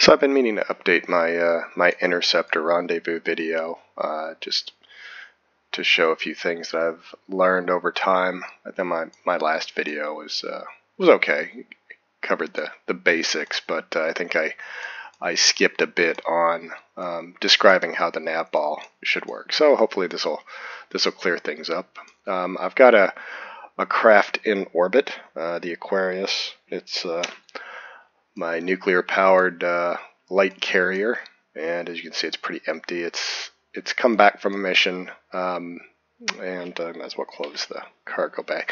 So I've been meaning to update my my Intercept or rendezvous video, just to show a few things that I've learned over time. I think my last video was okay, it covered the basics, but I think I skipped a bit on describing how the Navball should work. So hopefully this will clear things up. I've got a craft in orbit, the Aquarius. It's my nuclear-powered light carrier, and as you can see, it's pretty empty. It's come back from a mission, and I might as well close the cargo bay.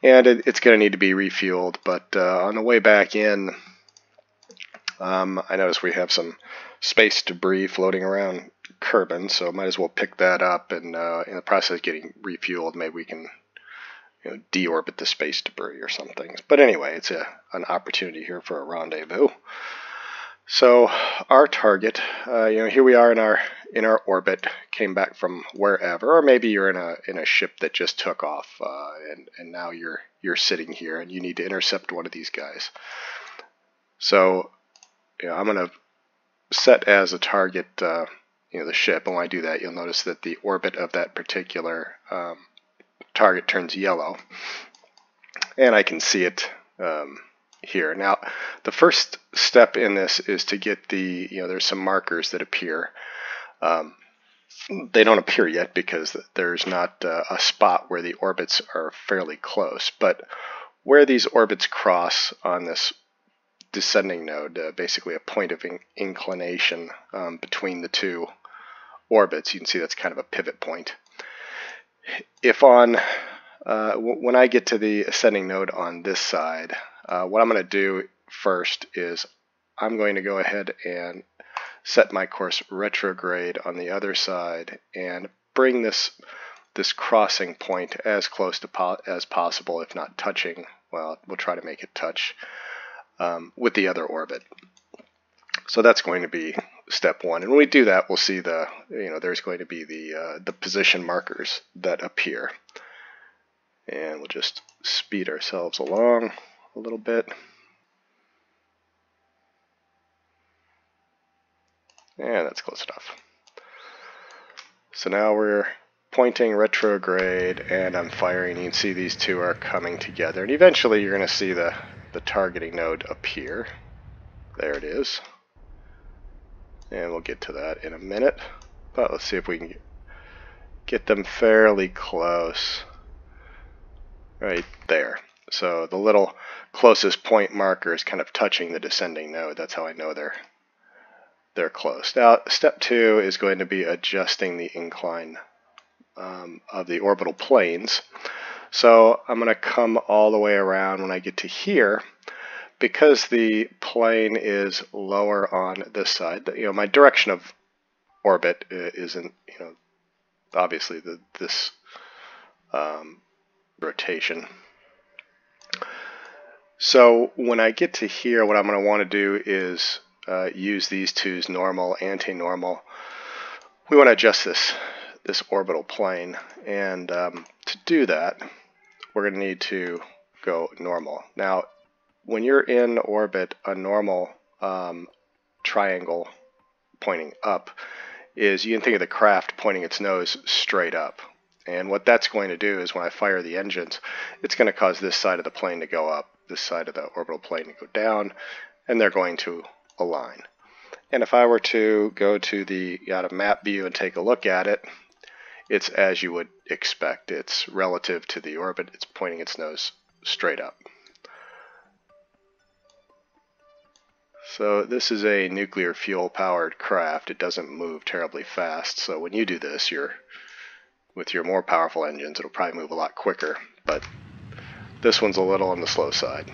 And it's going to need to be refueled, but on the way back in, I noticed we have some space debris floating around Kerbin, so might as well pick that up, and in the process of getting refueled, maybe we can deorbit the space debris or something. But anyway, it's an opportunity here for a rendezvous. So our target, here we are in our orbit, came back from wherever, or maybe you're in a ship that just took off, and now you're sitting here and you need to intercept one of these guys. So I'm going to set as a target the ship, and when I do that, you'll notice that the orbit of that particular target turns yellow, and I can see it here. Now, the first step in this is to get the, there's some markers that appear. They don't appear yet because there's not a spot where the orbits are fairly close, but where these orbits cross on this descending node, basically a point of inclination between the two orbits, you can see that's kind of a pivot point. If on when I get to the ascending node on this side, what I'm going to do first is I'm going to go ahead and set my course retrograde on the other side and bring this crossing point as close to as possible, if not touching. Well, we'll try to make it touch with the other orbit. So that's going to be step one, and when we do that, we'll see there's going to be the position markers that appear, and we'll just speed ourselves along a little bit, and that's close enough. So now we're pointing retrograde, and I'm firing. You can see these two are coming together, and eventually you're going to see the targeting node appear. There it is. And we'll get to that in a minute, but let's see if we can get them fairly close. Right there. So the little closest point marker is kind of touching the descending node. That's how I know they're close. Now, step two is going to be adjusting the incline of the orbital planes. So I'm going to come all the way around when I get to here. Because the plane is lower on this side, my direction of orbit isn't, obviously this rotation. So when I get to here, what I'm going to want to do is use these two's normal, anti-normal. We want to adjust this orbital plane, and to do that, we're going to need to go normal. Now, when you're in orbit, a normal triangle pointing up is, you can think of the craft pointing its nose straight up. And what that's going to do is when I fire the engines, it's going to cause this side of the plane to go up, this side of the orbital plane to go down, and they're going to align. And if I were to go to the out of map view and take a look at it, it's as you would expect. It's relative to the orbit. It's pointing its nose straight up. So this is a nuclear fuel powered craft. It doesn't move terribly fast, so when you do this, with your more powerful engines, it'll probably move a lot quicker, but this one's a little on the slow side.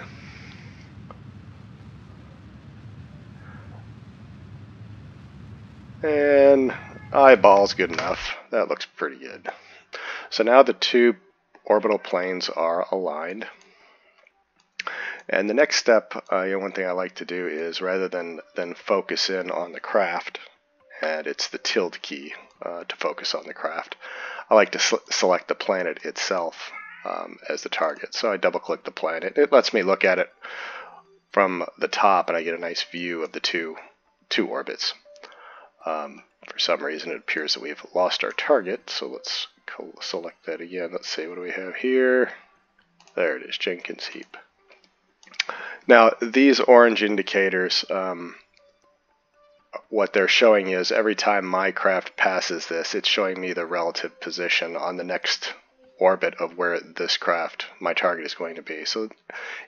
And eyeball's good enough. That looks pretty good. So now the two orbital planes are aligned. And the next step, one thing I like to do is, rather than focus in on the craft, and it's the tilde key to focus on the craft, I like to select the planet itself as the target. So I double click the planet. It lets me look at it from the top, and I get a nice view of the two orbits. For some reason, it appears that we've lost our target, so let's select that again. Let's see, what do we have here? There it is, Jenkins heap. Now, these orange indicators, what they're showing is every time my craft passes this, it's showing me the relative position on the next orbit of where this craft, my target, is going to be. So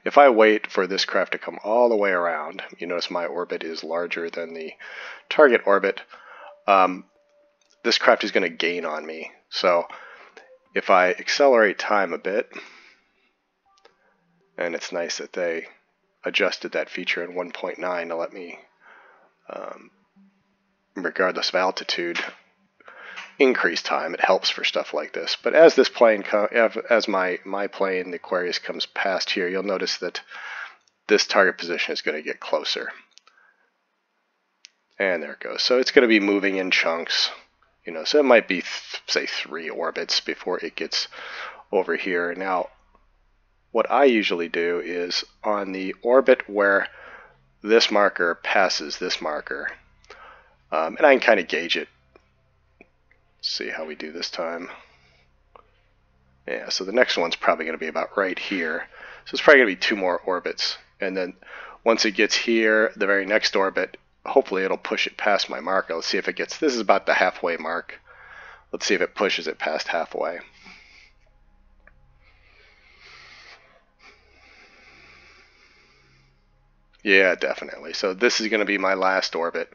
if I wait for this craft to come all the way around, you notice my orbit is larger than the target orbit, this craft is going to gain on me. So if I accelerate time a bit, and it's nice that they adjusted that feature in 1.9 to let me, regardless of altitude, increase time. It helps for stuff like this. But as this plane, as my plane, the Aquarius, comes past here, you'll notice that this target position is going to get closer. And there it goes. So it's going to be moving in chunks. You know, so it might be, say, 3 orbits before it gets over here. Now, what I usually do is on the orbit where this marker passes this marker, and I can kind of gauge it. See how we do this time. Yeah, so the next one's probably going to be about right here. So it's probably going to be 2 more orbits. And then once it gets here, the very next orbit, hopefully it'll push it past my marker. Let's see if it gets, this is about the halfway mark. Let's see if it pushes it past halfway. Yeah, definitely. So this is going to be my last orbit.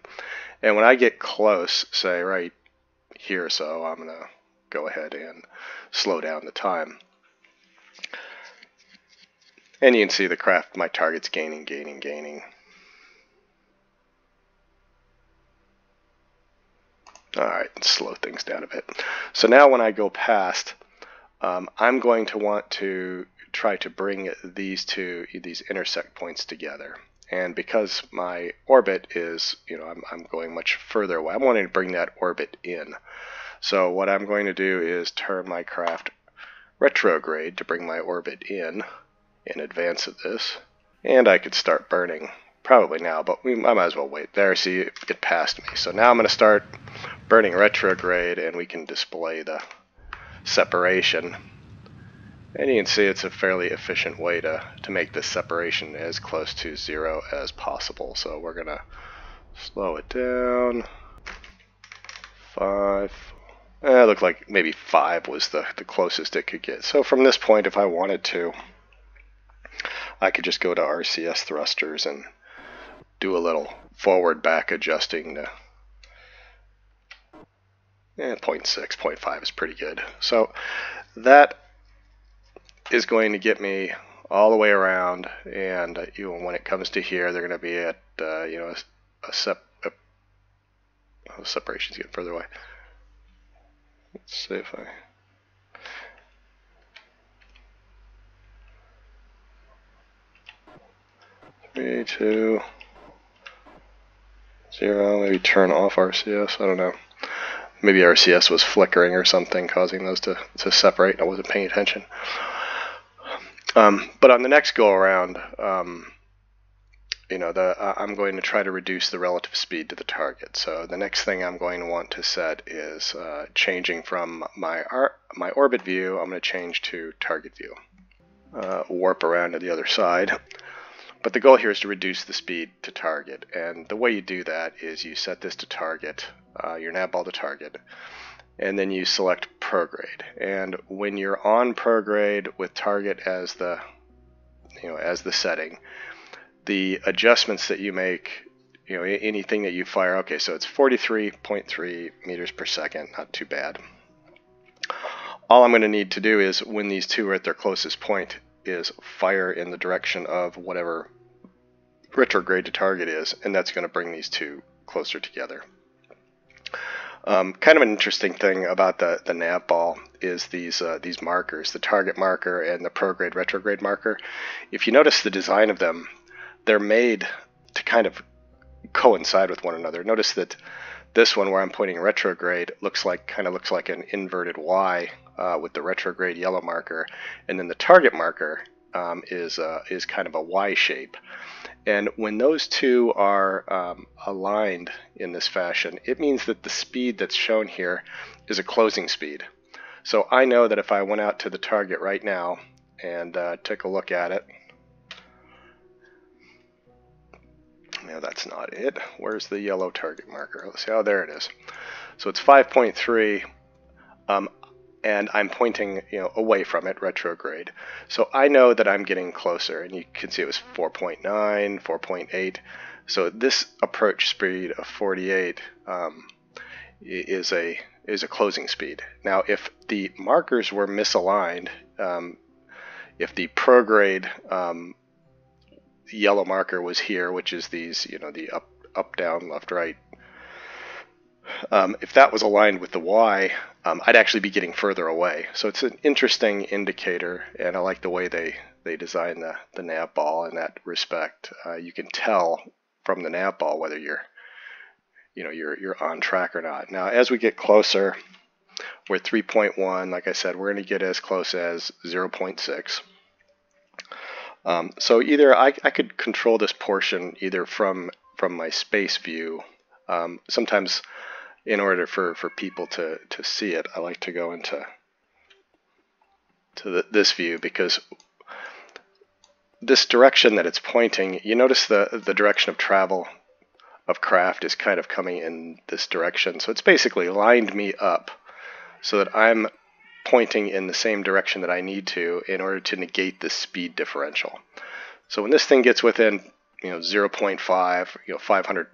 And when I get close, say right here, so I'm going to go ahead and slow down the time. And you can see the craft, my target's gaining. Alright, slow things down a bit. So now when I go past, I'm going to want to try to bring these intersect points together. And because my orbit is, you know, I'm going much further away, I'm wanting to bring that orbit in. So what I'm going to do is turn my craft retrograde to bring my orbit in advance of this. And I could start burning, probably now, but I might as well wait. There, see, it passed me. So now I'm going to start burning retrograde, and we can display the separation. And you can see it's a fairly efficient way to make this separation as close to 0 as possible. So we're going to slow it down. 5. It looked like maybe 5 was the closest it could get. So from this point, if I wanted to, I could just go to RCS thrusters and do a little forward back adjusting to 0.6, 0.5 is pretty good. So that is going to get me all the way around, and when it comes to here, they're going to be at separation's getting further away. Let's see if I 3, 2, 0. Maybe turn off RCS. I don't know. Maybe RCS was flickering or something, causing those to separate. I wasn't paying attention. But on the next go around, I'm going to try to reduce the relative speed to the target. So the next thing I'm going to want to set is changing from my orbit view. I'm going to change to target view. Warp around to the other side. But the goal here is to reduce the speed to target. And the way you do that is you set this to target, your Navball to target, and then you select prograde. And when you're on prograde with target as the setting, the adjustments that you make, anything that you fire, okay, so it's 43.3 meters per second, not too bad. All I'm going to need to do is, when these two are at their closest point, is fire in the direction of whatever retrograde to target is, and that's going to bring these two closer together. Kind of an interesting thing about the Navball is these markers, the target marker and the prograde retrograde marker. If you notice the design of them, they're made to kind of coincide with one another. Notice that this one where I'm pointing retrograde kind of looks like an inverted Y with the retrograde yellow marker, and then the target marker is kind of a Y shape. And when those two are aligned in this fashion, it means that the speed that's shown here is a closing speed. So I know that if I went out to the target right now and took a look at it, no, that's not it. Where's the yellow target marker? Let's see. Oh, there it is. So it's 5.3, and I'm pointing, away from it, retrograde. So I know that I'm getting closer, and you can see it was 4.9, 4.8. So this approach speed of 48 is a closing speed. Now, if the markers were misaligned, if the prograde yellow marker was here, which is these, the up, down, left, right. If that was aligned with the Y, I'd actually be getting further away. So it's an interesting indicator, and I like the way they design the Navball in that respect. You can tell from the Navball whether you're on track or not. Now, as we get closer, we're 3.1. Like I said, we're going to get as close as 0.6. So either I could control this portion either from my space view. Sometimes in order for people to see it, I like to go into this view, because this direction that it's pointing, you notice the direction of travel of craft is kind of coming in this direction. So it's basically lined me up so that I'm pointing in the same direction that I need to in order to negate the speed differential. So when this thing gets within 0.5, 500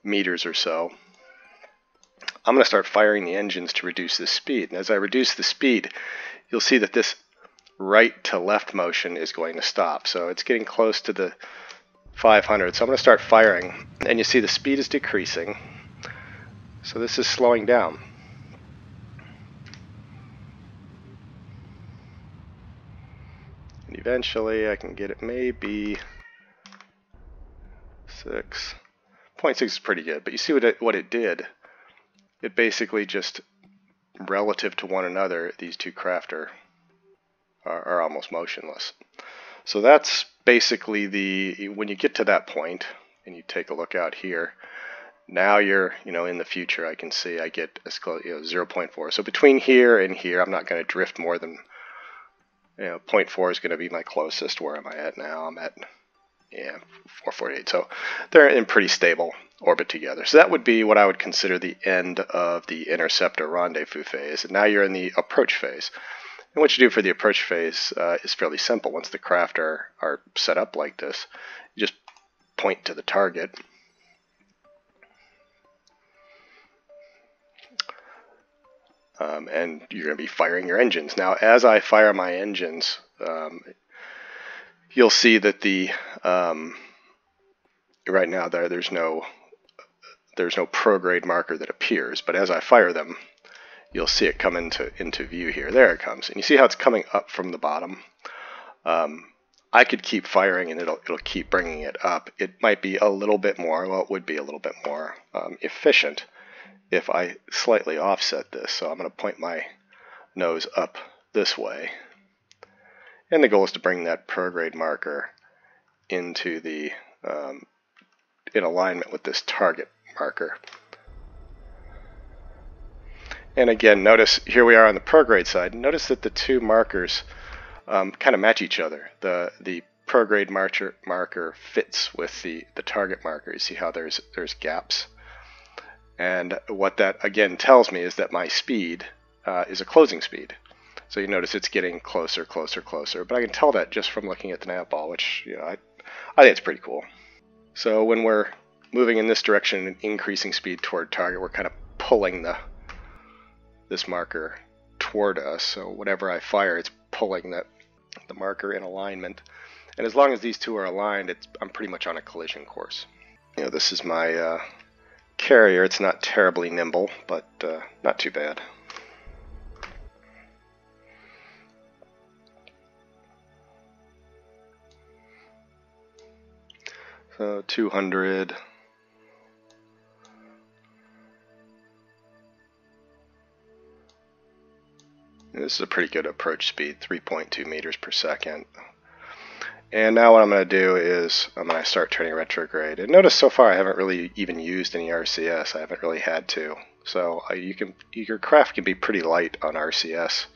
meters or so, I'm going to start firing the engines to reduce the speed. And as I reduce the speed, you'll see that this right to left motion is going to stop. So it's getting close to the 500. So I'm going to start firing, and you see the speed is decreasing. So this is slowing down. And eventually I can get it maybe 6. 0.6 is pretty good, but you see what it did. It basically just, relative to one another, these two craft are almost motionless. So that's basically when you get to that point, and you take a look out here, now you're, in the future, I can see I get as close, 0.4. So between here and here, I'm not going to drift more than, 0.4 is going to be my closest. Where am I at now? I'm at, 448. So they're in pretty stable orbit together. So that would be what I would consider the end of the intercept or rendezvous phase. And now you're in the approach phase. And what you do for the approach phase is fairly simple. Once the craft are set up like this, you just point to the target. And you're going to be firing your engines. Now, as I fire my engines, you'll see that the right now there's no prograde marker that appears, but as I fire them, you'll see it come into view here. There it comes, and you see how it's coming up from the bottom. I could keep firing, and it'll keep bringing it up. It might be a little bit more. Well, it would be a little bit more efficient if I slightly offset this. So I'm going to point my nose up this way, and the goal is to bring that prograde marker into the in alignment with this target marker. And again, notice here we are on the prograde side. Notice that the two markers kind of match each other. The prograde marker fits with the target marker. You see how there's gaps. And what that again tells me is that my speed is a closing speed. So you notice it's getting closer, closer, closer. But I can tell that just from looking at the Navball, which I think it's pretty cool. So when we're moving in this direction and increasing speed toward target, we're kind of pulling this marker toward us. So whenever I fire, it's pulling the marker in alignment. And as long as these two are aligned, I'm pretty much on a collision course. This is my carrier. It's not terribly nimble, but not too bad. So 200. This is a pretty good approach speed, 3.2 meters per second. And now what I'm going to do is I'm going to start turning retrograde. And notice so far I haven't really even used any RCS. I haven't really had to. So your craft can be pretty light on RCS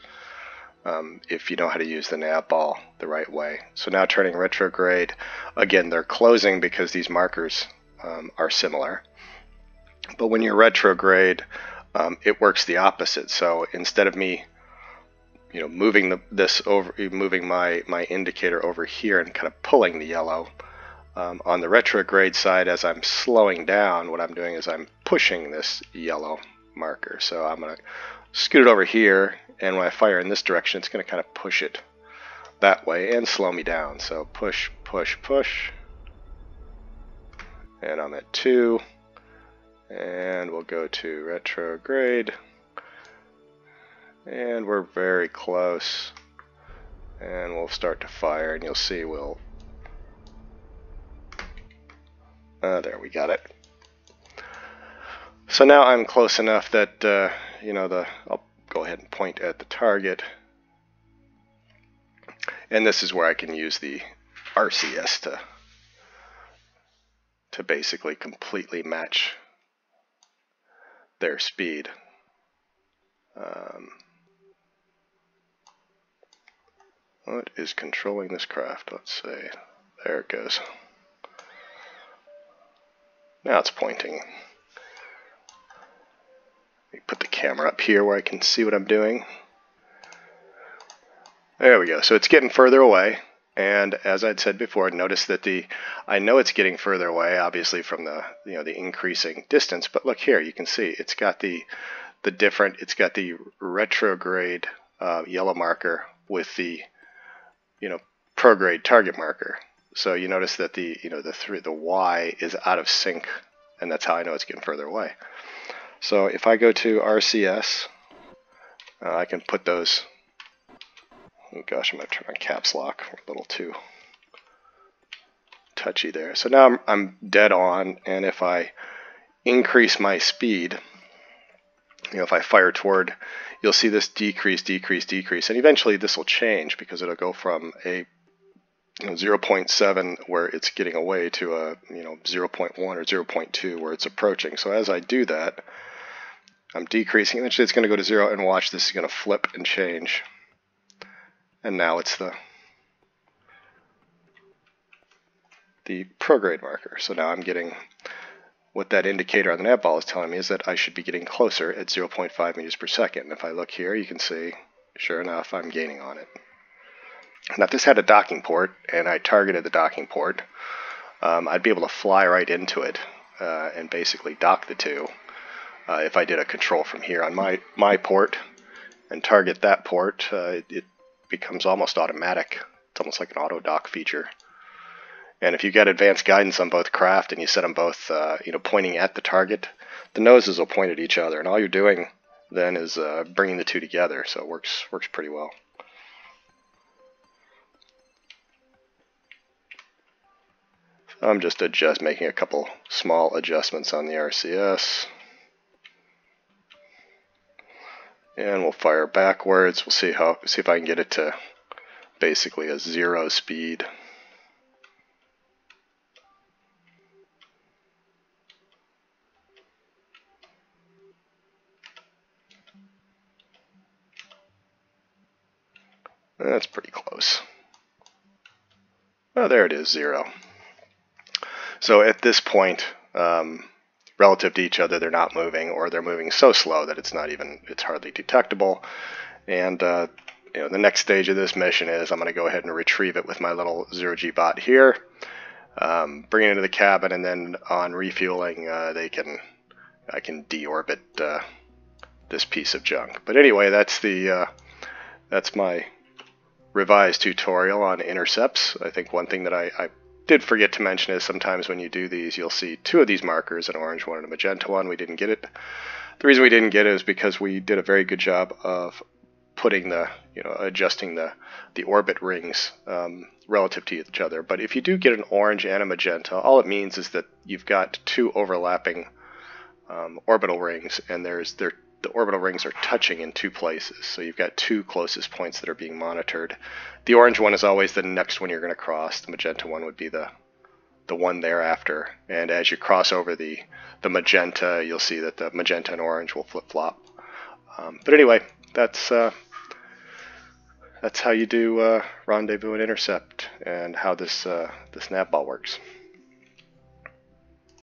if you know how to use the Navball the right way. So now turning retrograde, again they're closing because these markers are similar. But when you're retrograde, it works the opposite. So instead of me moving moving my indicator over here and kind of pulling the yellow, on the retrograde side, as I'm slowing down, what I'm doing is I'm pushing this yellow marker. So I'm going to scoot it over here, and when I fire in this direction, it's going to kind of push it that way and slow me down. So push, push, push, and I'm at 2, and we'll go to retrograde, and we're very close, and we'll start to fire, and you'll see there, we got it. So now I'm close enough that I'll go ahead and point at the target, and this is where I can use the RCS to basically completely match their speed. What is controlling this craft? Let's see. There it goes. Now it's pointing. Let me put the camera up here where I can see what I'm doing. There we go. So it's getting further away, and as I'd said before, notice that I know it's getting further away, obviously from the the increasing distance. But look here, you can see it's got it's got the retrograde yellow marker with the prograde target marker. So you notice that the Y is out of sync, and that's how I know it's getting further away. So if I go to RCS, I can put those. Oh gosh, I'm going to turn on caps lock. We're a little too touchy there. So now I'm dead on, and if I increase my speed, if I fire toward, you'll see this decrease, decrease, decrease, and eventually this will change because it'll go from a 0.7 where it's getting away to a 0.1 or 0.2 where it's approaching. So as I do that, I'm decreasing. Eventually it's going to go to 0, and watch, this is going to flip and change. And now it's the prograde marker. So now I'm getting, what that indicator on the Navball is telling me is that I should be getting closer at 0.5 meters per second. And if I look here, you can see, sure enough, I'm gaining on it. Now if this had a docking port, and I targeted the docking port, I'd be able to fly right into it and basically dock the two. If I did a control from here on my port and target that port, it becomes almost automatic. It's almost like an auto dock feature. And if you've got advanced guidance on both craft and you set them both pointing at the target, the noses will point at each other, and all you're doing then is bringing the two together. So it works pretty well. I'm just making a couple small adjustments on the RCS. And we'll fire backwards. We'll see if I can get it to basically a 0 speed. That's pretty close. Oh, there it is, 0. So at this point, relative to each other, they're not moving, or they're moving so slow that it's hardly detectable. And the next stage of this mission is I'm going to go ahead and retrieve it with my little 0G bot here, bring it into the cabin, and then on refueling, I can deorbit this piece of junk. But anyway, that's my revised tutorial on intercepts. I think one thing that I did forget to mention is sometimes when you do these, you'll see 2 of these markers, an orange one and a magenta one. We didn't get it. The reason we didn't get it is because we did a very good job of putting adjusting the orbit rings relative to each other. But if you do get an orange and a magenta, all it means is that you've got 2 overlapping orbital rings, and they're the orbital rings are touching in two places. So you've got two closest points that are being monitored. The orange one is always the next one you're going to cross. The magenta one would be the one thereafter. And as you cross over the magenta, you'll see that the magenta and orange will flip-flop. But anyway, that's how you do rendezvous and intercept, and how this Navball works.